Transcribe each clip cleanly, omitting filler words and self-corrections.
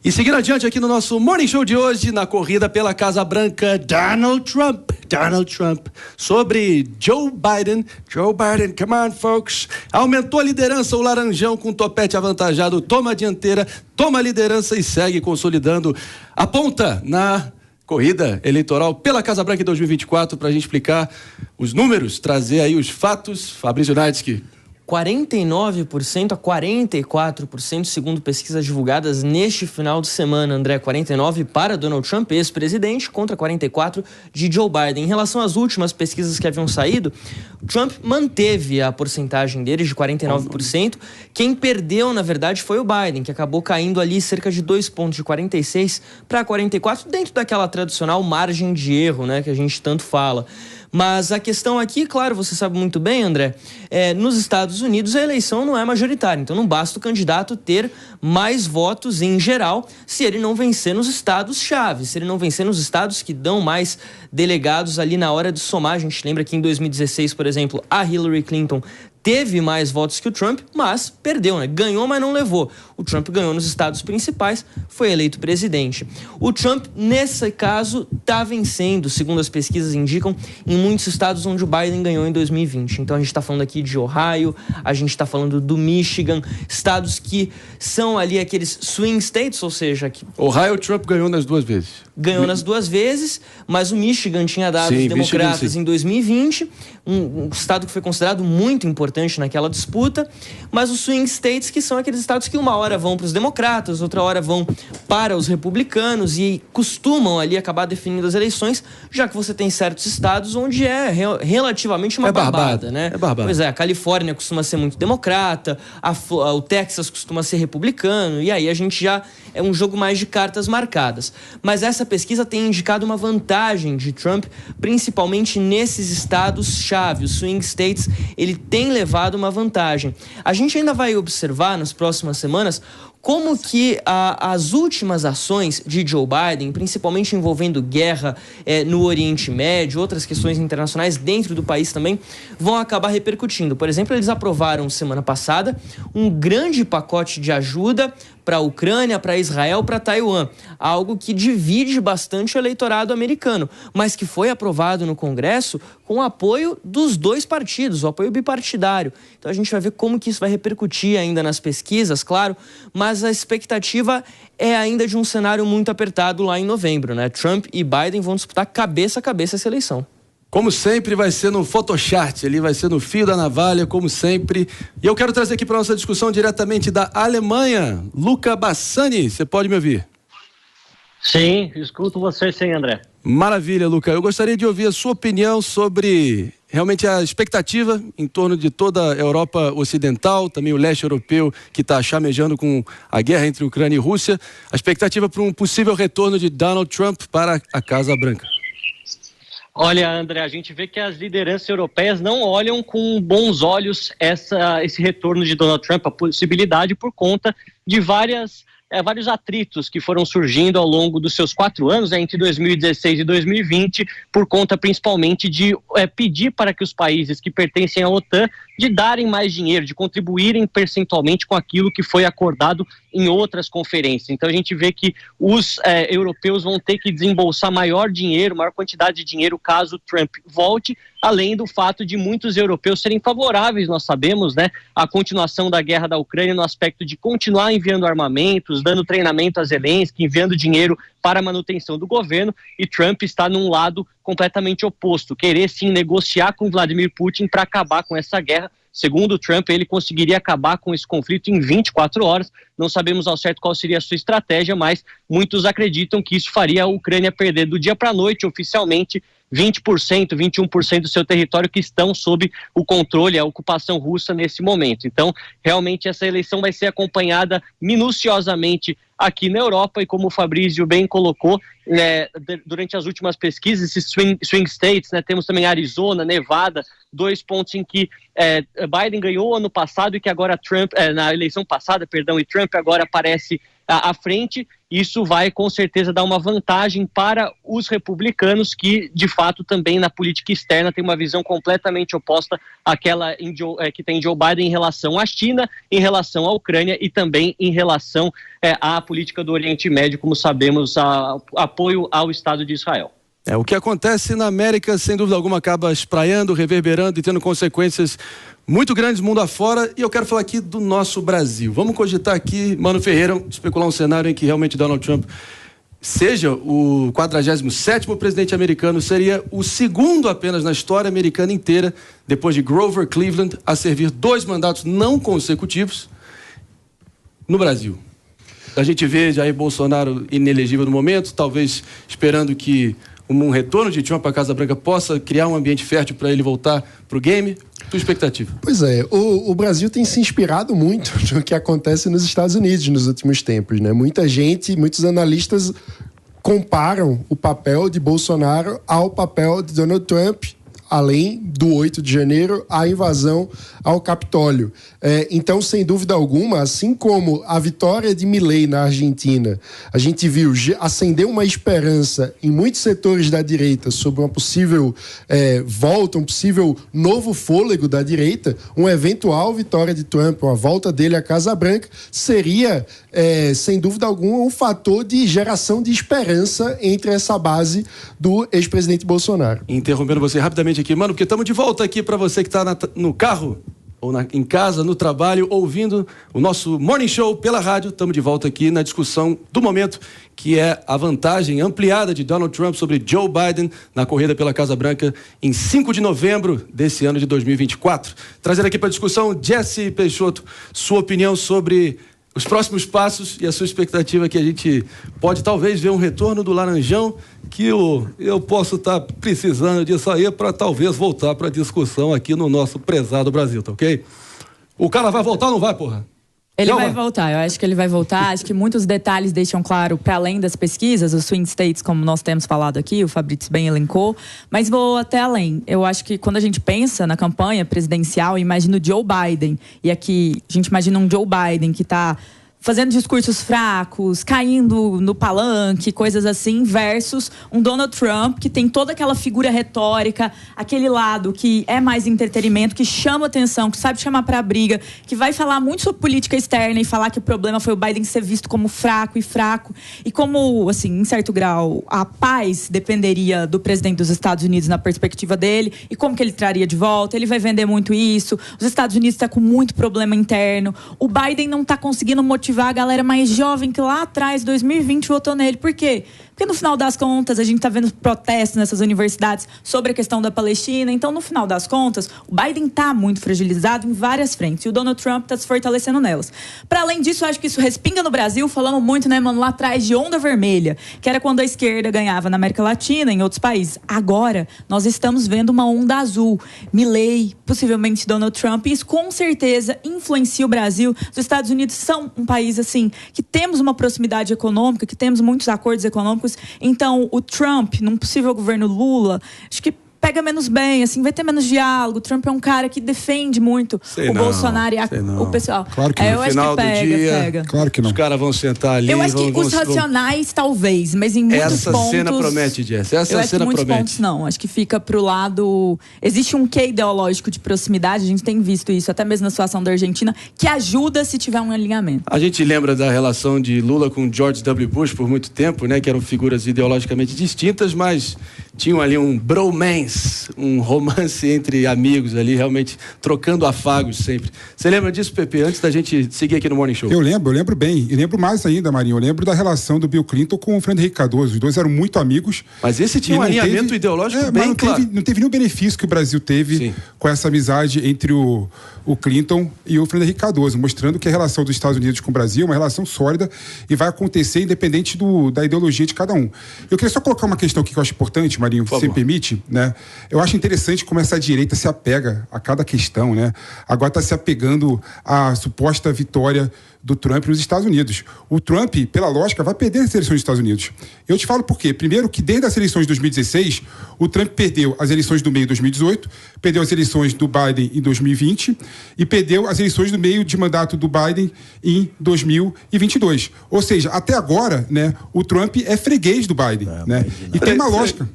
E seguindo adiante aqui no nosso Morning Show de hoje, na corrida pela Casa Branca, Donald Trump, sobre Joe Biden, come on folks, aumentou a liderança, o laranjão com topete avantajado, toma a dianteira, toma a liderança e segue consolidando a ponta na corrida eleitoral pela Casa Branca em 2024, para a gente explicar os números, trazer aí os fatos. Fabrício Naitsky. 49% a 44%, segundo pesquisas divulgadas neste final de semana, André. 49% para Donald Trump, ex-presidente, contra 44% de Joe Biden. Em relação às últimas pesquisas que haviam saído, Trump manteve a porcentagem deles de 49%. Quem perdeu, na verdade, foi o Biden, que acabou caindo ali cerca de 2 pontos, de 46% para 44%, dentro daquela tradicional margem de erro, né, que a gente tanto fala. Mas a questão aqui, claro, você sabe muito bem, André, nos Estados Unidos a eleição não é majoritária, então não basta o candidato ter mais votos em geral se ele não vencer nos estados-chave, se ele não vencer nos estados que dão mais delegados ali na hora de somar. A gente lembra que em 2016, por exemplo, a Hillary Clinton teve mais votos que o Trump, mas perdeu, né? Ganhou, mas não levou. O Trump ganhou nos estados principais, foi eleito presidente. O Trump, nesse caso, está vencendo, segundo as pesquisas indicam, em muitos estados onde o Biden ganhou em 2020. Então a gente está falando aqui de Ohio, a gente está falando do Michigan, estados que são ali aqueles swing states, ou seja... Que... Ohio, Trump ganhou nas duas vezes. Ganhou nas duas vezes, mas o Michigan tinha dado os democratas Michigan, em 2020, um estado que foi considerado muito importante naquela disputa, mas os swing states, que são aqueles estados que uma hora vão para os democratas, outra hora vão para os republicanos e costumam ali acabar definindo as eleições, já que você tem certos estados onde é relativamente uma barbada, né? É barbada. Pois é, a Califórnia costuma ser muito democrata, o Texas costuma ser republicano, e aí a gente já é um jogo mais de cartas marcadas. Mas essa pesquisa tem indicado uma vantagem de Trump, principalmente nesses estados-chave. Os swing states, ele tem levado uma vantagem. A gente ainda vai observar nas próximas semanas como que as últimas ações de Joe Biden, principalmente envolvendo guerra no Oriente Médio, outras questões internacionais dentro do país também, vão acabar repercutindo. Por exemplo, eles aprovaram semana passada um grande pacote de ajuda para a Ucrânia, para Israel, para Taiwan. Algo que divide bastante o eleitorado americano, mas que foi aprovado no Congresso com o apoio dos dois partidos, o apoio bipartidário. Então a gente vai ver como que isso vai repercutir ainda nas pesquisas, claro, mas a expectativa é ainda de um cenário muito apertado lá em novembro, né? Trump e Biden vão disputar cabeça a cabeça essa eleição. Como sempre, vai ser no Photoshop, ali vai ser no fio da navalha, como sempre. E eu quero trazer aqui para nossa discussão diretamente da Alemanha, Luca Bassani. Você pode me ouvir? Sim, escuto você sim, André. Maravilha, Luca. Eu gostaria de ouvir a sua opinião sobre realmente a expectativa em torno de toda a Europa Ocidental, também o leste europeu que está chamejando com a guerra entre Ucrânia e Rússia, a expectativa para um possível retorno de Donald Trump para a Casa Branca. Olha, André, a gente vê que as lideranças europeias não olham com bons olhos esse retorno de Donald Trump, a possibilidade por conta de vários atritos que foram surgindo ao longo dos seus 4 anos, entre 2016 e 2020, por conta principalmente de pedir para que os países que pertencem à OTAN de darem mais dinheiro, de contribuírem percentualmente com aquilo que foi acordado em outras conferências. Então a gente vê que os europeus vão ter que desembolsar maior quantidade de dinheiro caso Trump volte, além do fato de muitos europeus serem favoráveis, nós sabemos, né, à continuação da guerra da Ucrânia no aspecto de continuar enviando armamentos, dando treinamento a Zelensky, enviando dinheiro para a manutenção do governo, e Trump está num lado completamente oposto, querer sim negociar com Vladimir Putin para acabar com essa guerra. Segundo Trump, ele conseguiria acabar com esse conflito em 24 horas. Não sabemos ao certo qual seria a sua estratégia, mas muitos acreditam que isso faria a Ucrânia perder do dia para a noite, oficialmente, 20%, 21% do seu território que estão sob o controle, a ocupação russa nesse momento. Então, realmente, essa eleição vai ser acompanhada minuciosamente aqui na Europa, e como o Fabrício bem colocou, durante as últimas pesquisas, esses swing states, né, temos também Arizona, Nevada, 2 pontos em que Biden ganhou ano passado e que agora Trump, na eleição passada, e Trump agora parece à frente. Isso vai, com certeza, dar uma vantagem para os republicanos, que, de fato, também na política externa tem uma visão completamente oposta àquela que tem Joe Biden em relação à China, em relação à Ucrânia e também em relação à política do Oriente Médio, como sabemos, apoio ao Estado de Israel. O que acontece na América, sem dúvida alguma, acaba espraiando, reverberando e tendo consequências muito grandes mundo afora. E eu quero falar aqui do nosso Brasil. Vamos cogitar aqui, Mano Ferreira, especular um cenário em que realmente Donald Trump seja o 47º presidente americano, seria o segundo apenas na história americana inteira, depois de Grover Cleveland, a servir 2 mandatos não consecutivos no Brasil. A gente vê Jair Bolsonaro inelegível no momento, talvez esperando que um retorno de Trump à Casa Branca possa criar um ambiente fértil para ele voltar para o game. Tua expectativa? Pois é, o Brasil tem se inspirado muito no que acontece nos Estados Unidos nos últimos tempos, né? Muitos analistas comparam o papel de Bolsonaro ao papel de Donald Trump, além do 8 de janeiro, a invasão ao Capitólio. Então, sem dúvida alguma, assim como a vitória de Milei na Argentina, a gente viu acender uma esperança em muitos setores da direita sobre uma possível volta, um possível novo fôlego da direita, uma eventual vitória de Trump, uma volta dele à Casa Branca, seria, sem dúvida alguma, um fator de geração de esperança entre essa base do ex-presidente Bolsonaro. Interrompendo você rapidamente aqui, mano, porque estamos de volta aqui para você que está no carro ou em casa, no trabalho, ouvindo o nosso Morning Show pela rádio. Estamos de volta aqui na discussão do momento, que é a vantagem ampliada de Donald Trump sobre Joe Biden na corrida pela Casa Branca em 5 de novembro desse ano de 2024. Trazendo aqui para a discussão, Jesse Peixoto, sua opinião sobre os próximos passos e a sua expectativa, que a gente pode talvez ver um retorno do Laranjão, que eu posso estar precisando disso aí para talvez voltar para a discussão aqui no nosso prezado Brasil, tá ok? O cara vai voltar ou não vai, porra? Ele vai voltar, eu acho que ele vai voltar. Acho que muitos detalhes deixam claro, para além das pesquisas, os swing states, como nós temos falado aqui, o Fabrício bem elencou, mas vou até além. Eu acho que quando a gente pensa na campanha presidencial, imagina o Joe Biden, e aqui a gente imagina um Joe Biden que está fazendo discursos fracos, caindo no palanque, coisas assim, versus um Donald Trump que tem toda aquela figura retórica, aquele lado que é mais entretenimento, que chama atenção, que sabe chamar pra briga, que vai falar muito sobre política externa e falar que o problema foi o Biden ser visto como fraco. E como, assim, em certo grau, a paz dependeria do presidente dos Estados Unidos na perspectiva dele e como que ele traria de volta. Ele vai vender muito isso. Os Estados Unidos estão com muito problema interno. O Biden não está conseguindo motivar a galera mais jovem que lá atrás, 2020, votou nele. Por quê? Porque no final das contas, a gente está vendo protestos nessas universidades sobre a questão da Palestina. Então, no final das contas, o Biden está muito fragilizado em várias frentes. E o Donald Trump está se fortalecendo nelas. Para além disso, eu acho que isso respinga no Brasil. Falamos muito, né, mano, lá atrás de onda vermelha, que era quando a esquerda ganhava na América Latina, em outros países. Agora, nós estamos vendo uma onda azul. Milei, possivelmente Donald Trump. E isso, com certeza, influencia o Brasil. Os Estados Unidos são um país, assim, que temos uma proximidade econômica, que temos muitos acordos econômicos. Então, o Trump, num possível governo Lula, acho que pega menos bem, assim, vai ter menos diálogo. O Trump é um cara que defende muito Bolsonaro e o pessoal. Claro que no final do dia, claro que não. Os caras vão sentar ali. Eu acho que os racionais, talvez, mas em muitos pontos... Essa cena promete, Jess. Essa eu acho cena que muitos promete. pontos não. Acho que fica pro lado... Existe um quê ideológico de proximidade, a gente tem visto isso, até mesmo na situação da Argentina, que ajuda se tiver um alinhamento. A gente lembra da relação de Lula com George W. Bush por muito tempo, né? Que eram figuras ideologicamente distintas, mas tinham ali um bromance, um romance entre amigos ali, realmente trocando afagos sempre. Você lembra disso, Pepe, antes da gente seguir aqui no Morning Show? Eu lembro bem. E lembro mais ainda, Marinho. Eu lembro da relação do Bill Clinton com o Fernando Henrique Cardoso. Os dois eram muito amigos. Mas esse tinha um alinhamento ideológico bem claro. Não teve nenhum benefício que o Brasil teve com essa amizade entre o Clinton e o Fernando Henrique Cardoso, mostrando que a relação dos Estados Unidos com o Brasil é uma relação sólida e vai acontecer independente da ideologia de cada um. Eu queria só colocar uma questão aqui que eu acho importante, Marinho, se me permite, né? Eu acho interessante como essa direita se apega a cada questão, né? Agora está se apegando à suposta vitória do Trump nos Estados Unidos. O Trump, pela lógica, vai perder as eleições dos Estados Unidos. Eu te falo por quê. Primeiro que desde as eleições de 2016, o Trump perdeu as eleições do meio de 2018, perdeu as eleições do Biden em 2020 e perdeu as eleições do meio de mandato do Biden em 2022. Ou seja, até agora, né, o Trump é freguês do Biden. Né? E tem uma lógica.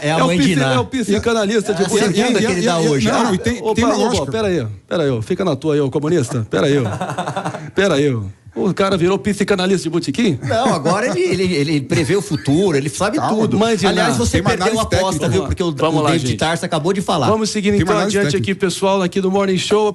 É a mãe de Iná. É o psicanalista de Botequim. Que ele dá hoje. Não, tem uma lógica. Pera aí, fica na tua aí, ô comunista. Pera aí. O cara virou psicanalista de botequim? Não, agora ele prevê o futuro, ele sabe tudo. Aliás, você perdeu a aposta, viu? Porque o David Tarso acabou de falar. Vamos seguindo então adiante aqui, pessoal, aqui do Morning Show.